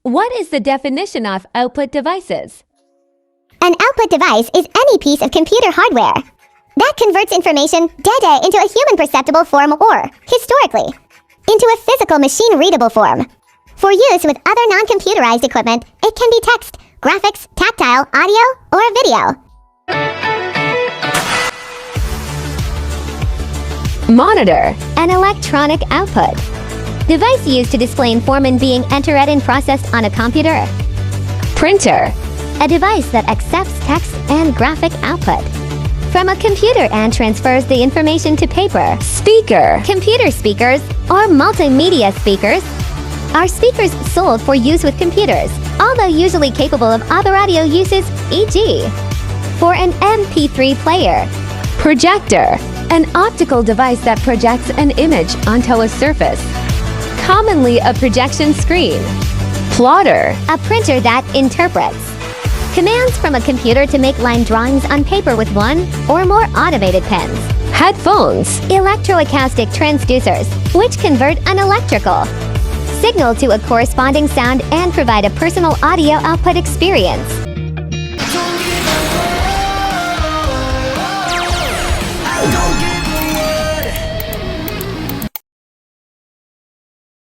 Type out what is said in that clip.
What is the definition of output devices? An output device is any piece of computer hardware that converts information data into a human perceptible form or, historically, into a physical machine-readable form. For use with other non-computerized equipment, it can be text, graphics, tactile, audio, or video. Monitor, an electronic output. Device used to display information being entered and processed on a computer. Printer, a device that accepts text and graphic output from a computer and transfers the information to paper. Speaker, computer speakers or multimedia speakers are speakers sold for use with computers, although usually capable of other audio uses, e.g. for an MP3 player. Projector, an optical device that projects an image onto a surface, commonly a projection screen. Plotter, a printer that interprets commands from a computer to make line drawings on paper with one or more automated pens. Headphones, electroacoustic transducers, which convert an electrical signal to a corresponding sound and provide a personal audio output experience.